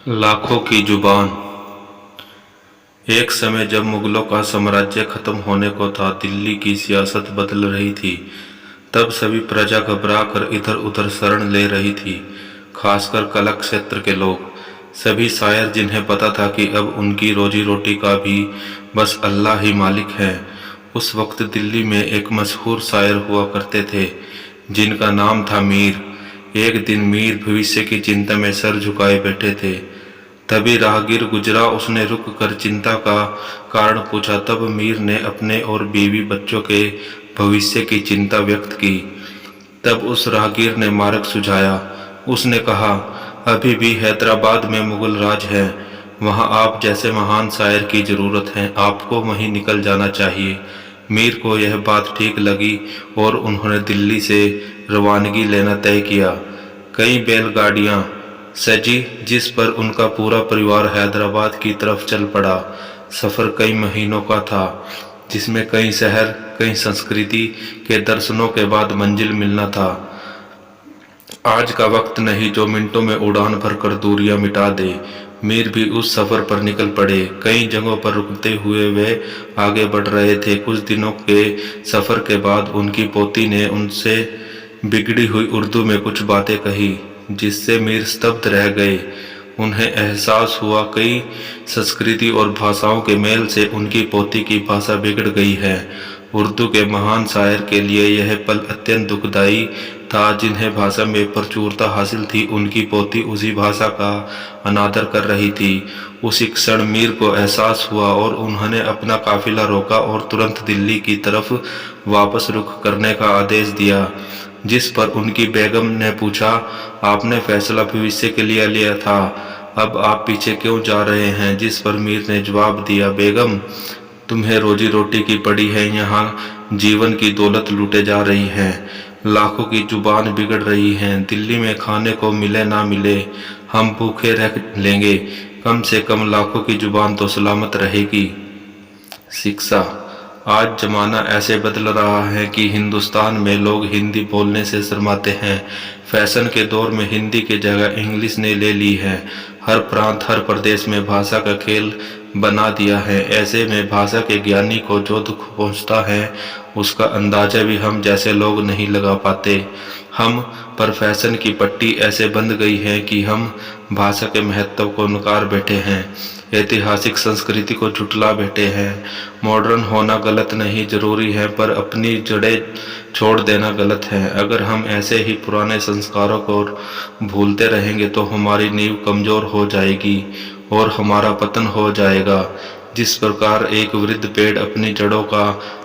लाखों की जुबान। एक समय जब मुगलों का साम्राज्य खत्म होने को था, दिल्ली की सियासत बदल रही थी। तब सभी प्रजा घबरा कर इधर उधर शरण ले रही थी, खासकर कलक क्षेत्र के लोग। सभी शायर, जिन्हें पता था कि अब उनकी रोजी रोटी का भी बस अल्लाह ही मालिक है। उस वक्त दिल्ली में एक मशहूर शायर हुआ करते थे, जिनका नाम था मीर। एक दिन मीर भविष्य की चिंता में सर झुकाए बैठे थे। तभी राहगीर गुजरा। उसने रुक कर चिंता का कारण पूछा। तब मीर ने अपने और बीवी बच्चों के भविष्य की चिंता व्यक्त की। तब उस राहगीर ने मार्ग सुझाया। उसने कहा, अभी भी हैदराबाद में मुगल राज है। वहां आप जैसे महान शायर की जरूरत है। आपको वहीं निकल जाना चाहिए। मीर को यह बात ठीक लगी और उन्होंने दिल्ली से रवानगी लेना तय किया। कई बैलगाड़ियां सजी, जिस पर उनका पूरा परिवार हैदराबाद की तरफ चल पड़ा। सफर कई महीनों का था, जिसमें कई शहर, कई संस्कृति के दर्शनों के बाद मंजिल मिलना था। आज का वक्त नहीं जो मिनटों में उड़ान भरकर दूरियां मिटा दे। मीर भी उस सफर पर निकल पड़े। कई जगहों पर रुकते हुए वे आगे बढ़ रहे थे। कुछ दिनों के सफर के बाद उनकी पोती ने उनसे बिगड़ी हुई उर्दू में कुछ बातें कही, जिससे मीर स्तब्ध रह गए। उन्हें एहसास हुआ कई संस्कृति और भाषाओं के मेल से उनकी पोती की भाषा बिगड़ गई है। उर्दू के महान शायर के लिए यह पल अत्यंत दुखदायी था। जिन्हें भाषा में प्रचुरता हासिल थी, उनकी पोती उसी भाषा का अनादर कर रही थी। उसी क्षण मीर को एहसास हुआ और उन्होंने अपना काफिला रोका और तुरंत दिल्ली की तरफ वापस रुख करने का आदेश दिया। जिस पर उनकी बेगम ने पूछा, आपने फैसला भविष्य के लिए लिया था, अब आप पीछे क्यों जा रहे हैं? जिस पर मीर ने जवाब दिया, बेगम, तुम्हें रोजी रोटी की पड़ी है, यहाँ जीवन की दौलत लूटे जा रही है। लाखों की जुबान बिगड़ रही है। दिल्ली में खाने को मिले ना मिले, हम भूखे रह लेंगे, कम से कम लाखों की जुबान तो सलामत रहेगी। शिक्षा। आज जमाना ऐसे बदल रहा है कि हिंदुस्तान में लोग हिंदी बोलने से शर्माते हैं। फैशन के दौर में हिंदी की जगह इंग्लिश ने ले ली है। हर प्रांत, हर प्रदेश में भाषा का खेल बना दिया है। ऐसे में भाषा के ज्ञानी को जो दुख पहुंचता है, उसका अंदाजा भी हम जैसे लोग नहीं लगा पाते। हम पर फैशन की पट्टी ऐसे बंध गई है कि हम भाषा के महत्व को नकार बैठे हैं, ऐतिहासिक संस्कृति को झुठला बैठे हैं। मॉडर्न होना गलत नहीं, जरूरी है, पर अपनी जड़ें छोड़ देना गलत है। अगर हम ऐसे ही पुराने संस्कारों को भूलते रहेंगे तो हमारी नींव कमजोर हो जाएगी और हमारा पतन हो जाएगा। जिस प्रकार एक वृद्ध पेड़ अपनी जड़ों का